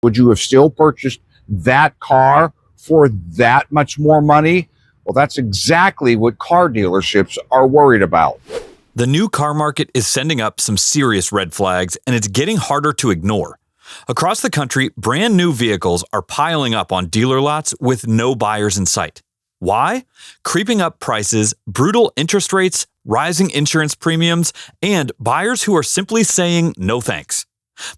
Would you have still purchased that car for that much more money? Well, that's exactly what car dealerships are worried about. The new car market is sending up some serious red flags, and it's getting harder to ignore. Across the country, brand new vehicles are piling up on dealer lots with no buyers in sight. Why? Creeping up prices, brutal interest rates, rising insurance premiums, and buyers who are simply saying no thanks.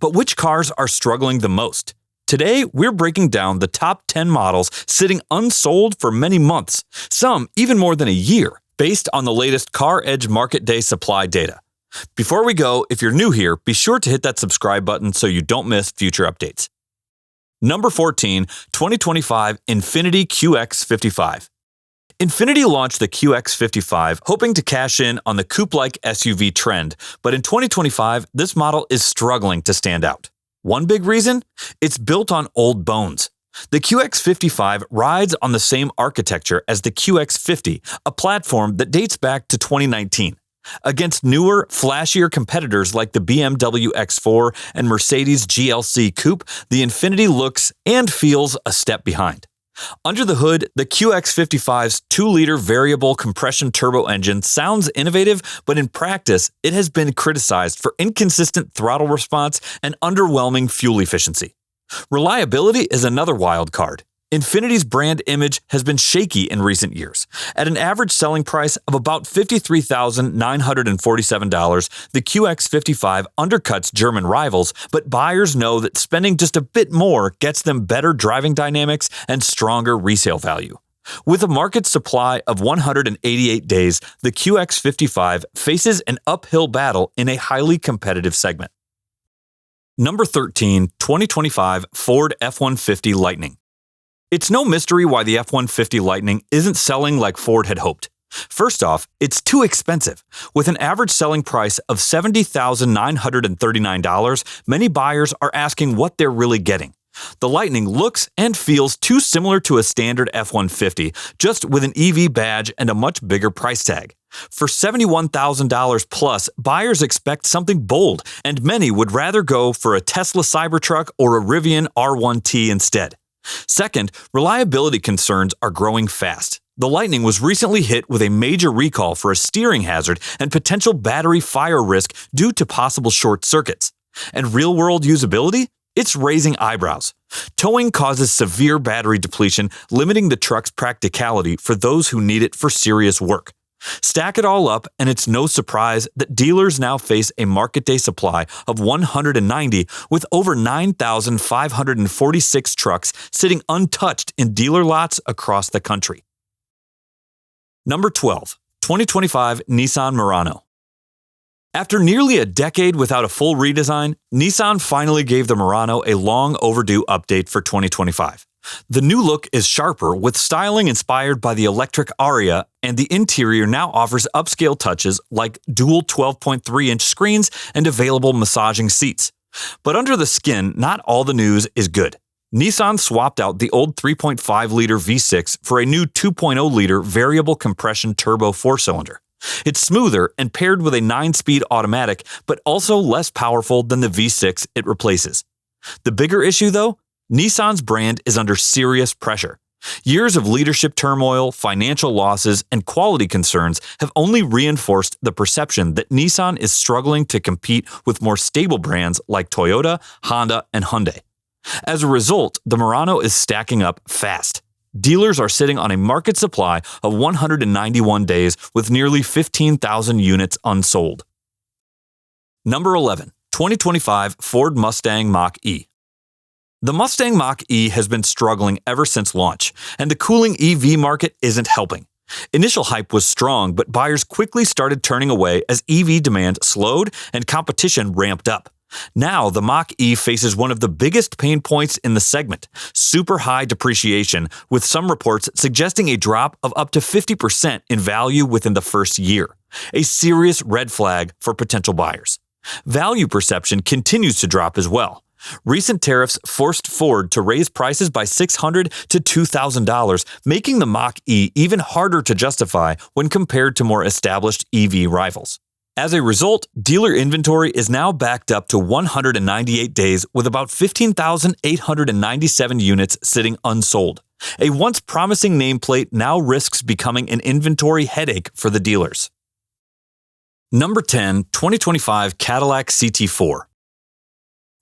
But which cars are struggling the most? Today, we're breaking down the top 10 models sitting unsold for many months, some even more than a year, based on the latest CarEdge Market Day Supply data. Before we go, if you're new here, be sure to hit that subscribe button so you don't miss future updates. Number 14, 2025 Infiniti QX55. Infiniti launched the QX55 hoping to cash in on the coupe-like SUV trend, but in 2025, this model is struggling to stand out. One big reason? It's built on old bones. The QX55 rides on the same architecture as the QX50, a platform that dates back to 2019. Against newer, flashier competitors like the BMW X4 and Mercedes GLC Coupe, the Infiniti looks and feels a step behind. Under the hood, the QX55's 2-liter variable compression turbo engine sounds innovative, but in practice, it has been criticized for inconsistent throttle response and underwhelming fuel efficiency. Reliability is another wild card. Infiniti's brand image has been shaky in recent years. At an average selling price of about $53,947, the QX55 undercuts German rivals, but buyers know that spending just a bit more gets them better driving dynamics and stronger resale value. With a market supply of 188 days, the QX55 faces an uphill battle in a highly competitive segment. Number 13, 2025 Ford F-150 Lightning. It's no mystery why the F-150 Lightning isn't selling like Ford had hoped. First off, it's too expensive. With an average selling price of $70,939, many buyers are asking what they're really getting. The Lightning looks and feels too similar to a standard F-150, just with an EV badge and a much bigger price tag. For $71,000 plus, buyers expect something bold, and many would rather go for a Tesla Cybertruck or a Rivian R1T instead. Second, reliability concerns are growing fast. The Lightning was recently hit with a major recall for a steering hazard and potential battery fire risk due to possible short circuits. And real-world usability? It's raising eyebrows. Towing causes severe battery depletion, limiting the truck's practicality for those who need it for serious work. Stack it all up, and it's no surprise that dealers now face a market day supply of 190, with over 9,546 trucks sitting untouched in dealer lots across the country. Number 12, 2025 Nissan Murano. After nearly a decade without a full redesign, Nissan finally gave the Murano a long overdue update for 2025. The new look is sharper, with styling inspired by the electric Aria, and the interior now offers upscale touches like dual 12.3-inch screens and available massaging seats. But under the skin, not all the news is good. Nissan swapped out the old 3.5-liter V6 for a new 2.0-liter variable compression turbo 4-cylinder. It's smoother and paired with a 9-speed automatic, but also less powerful than the V6 it replaces. The bigger issue, though? Nissan's brand is under serious pressure. Years of leadership turmoil, financial losses, and quality concerns have only reinforced the perception that Nissan is struggling to compete with more stable brands like Toyota, Honda, and Hyundai. As a result, the Murano is stacking up fast. Dealers are sitting on a market supply of 191 days with nearly 15,000 units unsold. Number 11, 2025 Ford Mustang Mach-E. The Mustang Mach-E has been struggling ever since launch, and the cooling EV market isn't helping. Initial hype was strong, but buyers quickly started turning away as EV demand slowed and competition ramped up. Now, the Mach-E faces one of the biggest pain points in the segment, super high depreciation, with some reports suggesting a drop of up to 50% in value within the first year, a serious red flag for potential buyers. Value perception continues to drop as well. Recent tariffs forced Ford to raise prices by $600 to $2,000, making the Mach-E even harder to justify when compared to more established EV rivals. As a result, dealer inventory is now backed up to 198 days with about 15,897 units sitting unsold. A once promising nameplate now risks becoming an inventory headache for the dealers. Number 10, 2025 Cadillac CT4.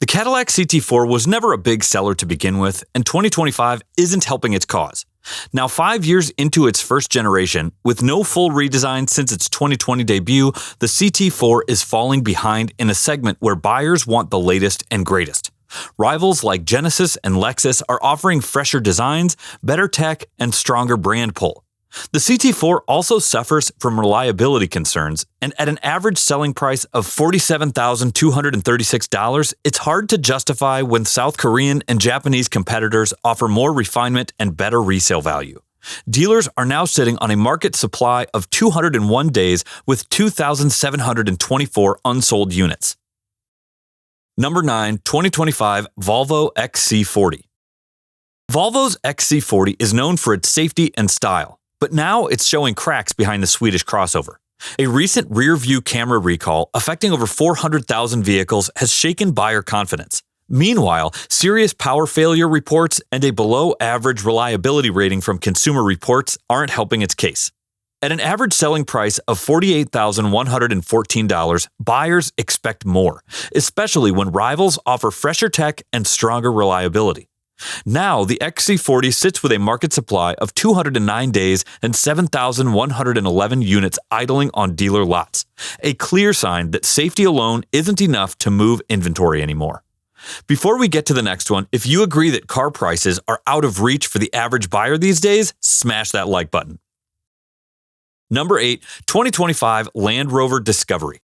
The Cadillac CT4 was never a big seller to begin with, and 2025 isn't helping its cause. Now 5 years into its first generation, with no full redesign since its 2020 debut, the CT4 is falling behind in a segment where buyers want the latest and greatest. Rivals like Genesis and Lexus are offering fresher designs, better tech, and stronger brand pull. The CT4 also suffers from reliability concerns, and at an average selling price of $47,236, it's hard to justify when South Korean and Japanese competitors offer more refinement and better resale value. Dealers are now sitting on a market supply of 201 days with 2,724 unsold units. Number 9, 2025 Volvo XC40. Volvo's XC40 is known for its safety and style, but now it's showing cracks behind the Swedish crossover. A recent rear-view camera recall affecting over 400,000 vehicles has shaken buyer confidence. Meanwhile, serious power failure reports and a below-average reliability rating from Consumer Reports aren't helping its case. At an average selling price of $48,114, buyers expect more, especially when rivals offer fresher tech and stronger reliability. Now, the XC40 sits with a market supply of 209 days and 7,111 units idling on dealer lots, a clear sign that safety alone isn't enough to move inventory anymore. Before we get to the next one, if you agree that car prices are out of reach for the average buyer these days, smash that like button. Number 8, 2025 Land Rover Discovery.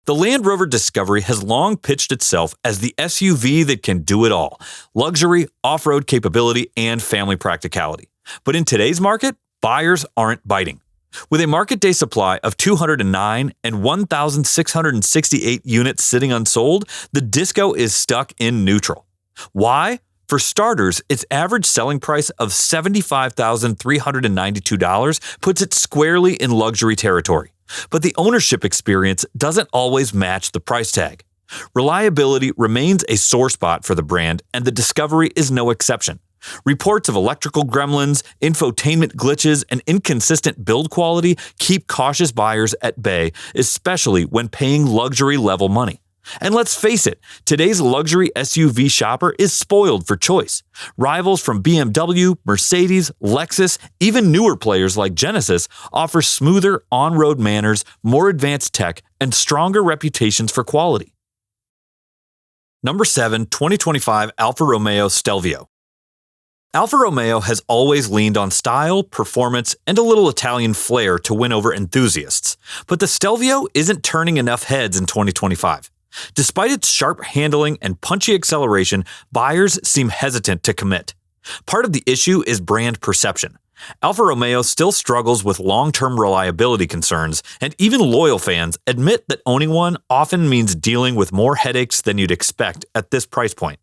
The Land Rover Discovery has long pitched itself as the SUV that can do it all: luxury, off-road capability, and family practicality. But in today's market, buyers aren't biting. With a market day supply of 209 and 1,668 units sitting unsold, the Disco is stuck in neutral. Why? For starters, its average selling price of $75,392 puts it squarely in luxury territory. But the ownership experience doesn't always match the price tag. Reliability remains a sore spot for the brand, and the Discovery is no exception. Reports of electrical gremlins, infotainment glitches, and inconsistent build quality keep cautious buyers at bay, especially when paying luxury-level money. And let's face it, today's luxury SUV shopper is spoiled for choice. Rivals from BMW, Mercedes, Lexus, even newer players like Genesis offer smoother on-road manners, more advanced tech, and stronger reputations for quality. Number 7, 2025 Alfa Romeo Stelvio. Alfa Romeo has always leaned on style, performance, and a little Italian flair to win over enthusiasts, but the Stelvio isn't turning enough heads in 2025. Despite its sharp handling and punchy acceleration, buyers seem hesitant to commit. Part of the issue is brand perception. Alfa Romeo still struggles with long-term reliability concerns, and even loyal fans admit that owning one often means dealing with more headaches than you'd expect at this price point.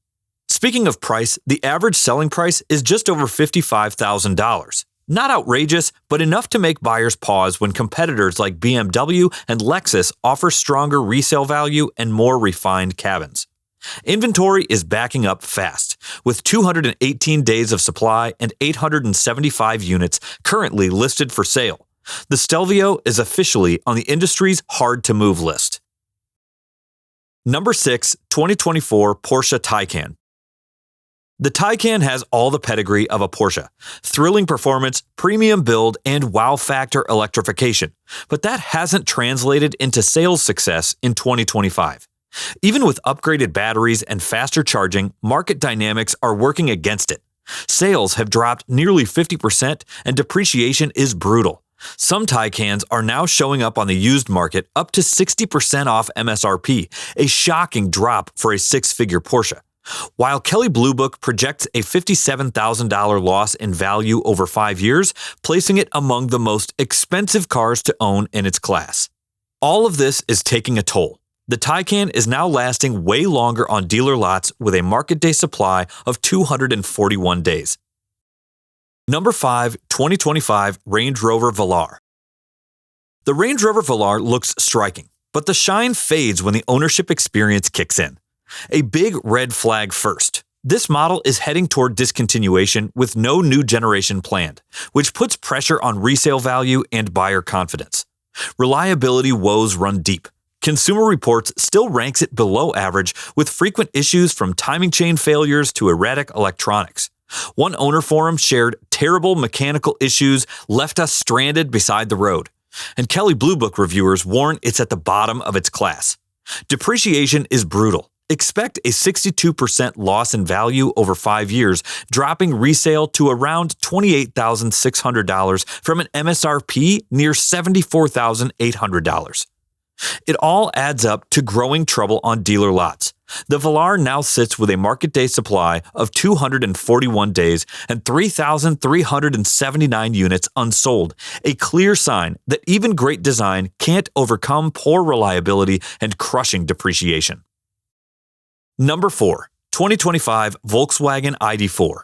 Speaking of price, the average selling price is just over $55,000. Not outrageous, but enough to make buyers pause when competitors like BMW and Lexus offer stronger resale value and more refined cabins. Inventory is backing up fast, with 218 days of supply and 875 units currently listed for sale. The Stelvio is officially on the industry's hard-to-move list. Number 6, 2024 Porsche Taycan. The Taycan has all the pedigree of a Porsche: thrilling performance, premium build, and wow factor electrification. But that hasn't translated into sales success in 2025. Even with upgraded batteries and faster charging, market dynamics are working against it. Sales have dropped nearly 50%, and depreciation is brutal. Some Taycans are now showing up on the used market up to 60% off MSRP, a shocking drop for a six-figure Porsche. While Kelley Blue Book projects a $57,000 loss in value over 5 years, placing it among the most expensive cars to own in its class. All of this is taking a toll. The Taycan is now lasting way longer on dealer lots with a market day supply of 241 days. Number 5, 2025 Range Rover Velar. The Range Rover Velar looks striking, but the shine fades when the ownership experience kicks in. A big red flag first. This model is heading toward discontinuation with no new generation planned, which puts pressure on resale value and buyer confidence. Reliability woes run deep. Consumer Reports still ranks it below average with frequent issues from timing chain failures to erratic electronics. One owner forum shared terrible mechanical issues left us stranded beside the road. And Kelley Blue Book reviewers warn it's at the bottom of its class. Depreciation is brutal. Expect a 62% loss in value over 5 years, dropping resale to around $28,600 from an MSRP near $74,800. It all adds up to growing trouble on dealer lots. The Velar now sits with a market day supply of 241 days and 3,379 units unsold, a clear sign that even great design can't overcome poor reliability and crushing depreciation. Number 4, 2025 Volkswagen ID4.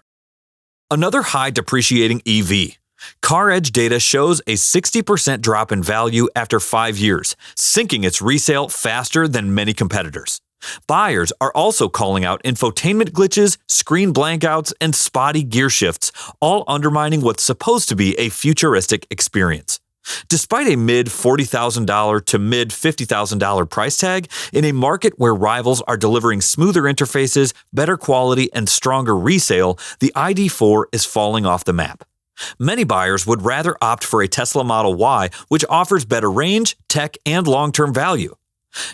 Another high depreciating EV. CarEdge data shows a 60% drop in value after 5 years, sinking its resale faster than many competitors. Buyers are also calling out infotainment glitches, screen blankouts, and spotty gear shifts, all undermining what's supposed to be a futuristic experience. Despite a mid-$40,000 to mid-$50,000 price tag, in a market where rivals are delivering smoother interfaces, better quality, and stronger resale, the ID4 is falling off the map. Many buyers would rather opt for a Tesla Model Y, which offers better range, tech, and long-term value.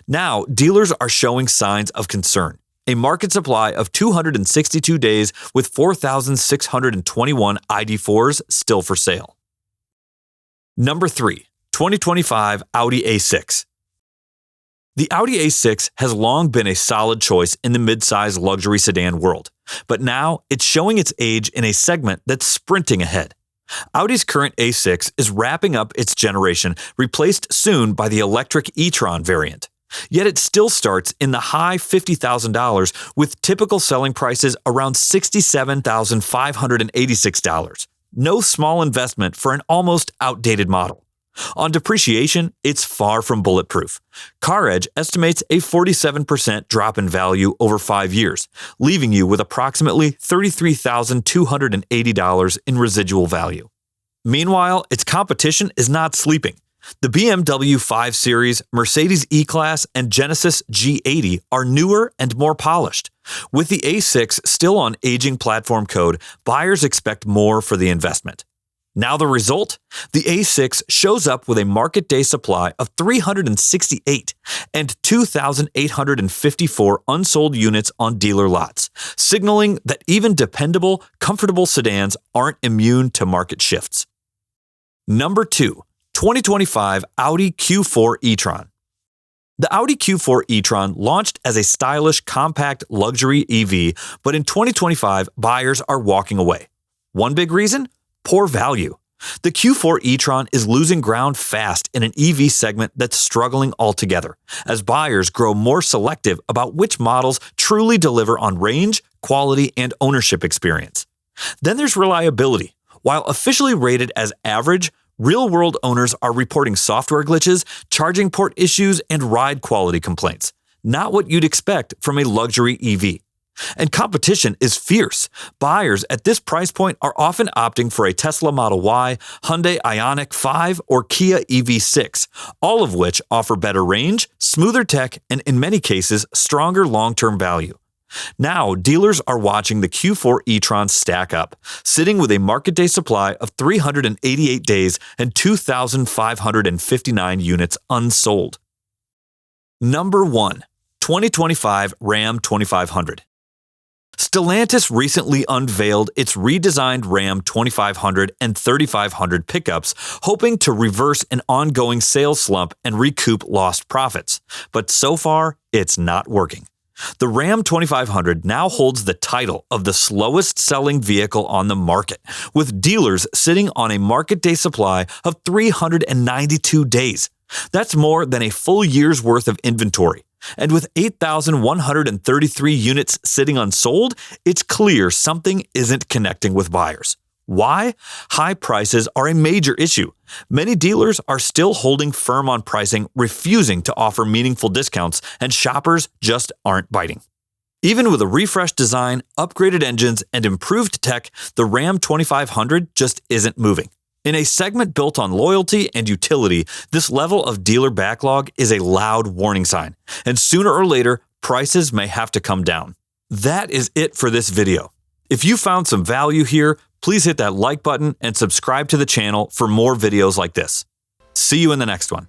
Now, dealers are showing signs of concern. A market supply of 262 days with 4,621 ID4s still for sale. Number 3, 2025 Audi A6. The Audi A6 has long been a solid choice in the mid-size luxury sedan world, but now it's showing its age in a segment that's sprinting ahead. Audi's current A6 is wrapping up its generation, replaced soon by the electric e-tron variant. Yet it still starts in the high $50,000 with typical selling prices around $67,586. No small investment for an almost outdated model. On depreciation, it's far from bulletproof. CarEdge estimates a 47% drop in value over 5 years, leaving you with approximately $33,280 in residual value. Meanwhile, its competition is not sleeping. The BMW 5 Series, Mercedes E-Class, and Genesis G80 are newer and more polished. With the A6 still on aging platform code, buyers expect more for the investment. Now the result? The A6 shows up with a market day supply of 368 and 2,854 unsold units on dealer lots, signaling that even dependable, comfortable sedans aren't immune to market shifts. Number 2, 2025 Audi Q4 e-tron. The Audi Q4 e-tron launched as a stylish, compact luxury EV, but in 2025, buyers are walking away. One big reason? Poor value. The Q4 e-tron is losing ground fast in an EV segment that's struggling altogether, as buyers grow more selective about which models truly deliver on range, quality, and ownership experience. Then there's reliability. While officially rated as average, real-world owners are reporting software glitches, charging port issues, and ride quality complaints. Not what you'd expect from a luxury EV. And competition is fierce. Buyers at this price point are often opting for a Tesla Model Y, Hyundai Ioniq 5, or Kia EV6, all of which offer better range, smoother tech, and in many cases, stronger long-term value. Now, dealers are watching the Q4 e-tron stack up, sitting with a market day supply of 388 days and 2,559 units unsold. Number 1, 2025 Ram 2500. Stellantis recently unveiled its redesigned Ram 2500 and 3500 pickups, hoping to reverse an ongoing sales slump and recoup lost profits. But so far, it's not working. The Ram 2500 now holds the title of the slowest selling vehicle on the market, with dealers sitting on a market day supply of 392 days. That's more than a full year's worth of inventory. And with 8,133 units sitting unsold, it's clear something isn't connecting with buyers. Why? High prices are a major issue. Many dealers are still holding firm on pricing, refusing to offer meaningful discounts, and shoppers just aren't biting. Even with a refreshed design, upgraded engines, and improved tech, the Ram 2500 just isn't moving. In a segment built on loyalty and utility, this level of dealer backlog is a loud warning sign, and sooner or later, prices may have to come down. That is it for this video. If you found some value here, please hit that like button and subscribe to the channel for more videos like this. See you in the next one.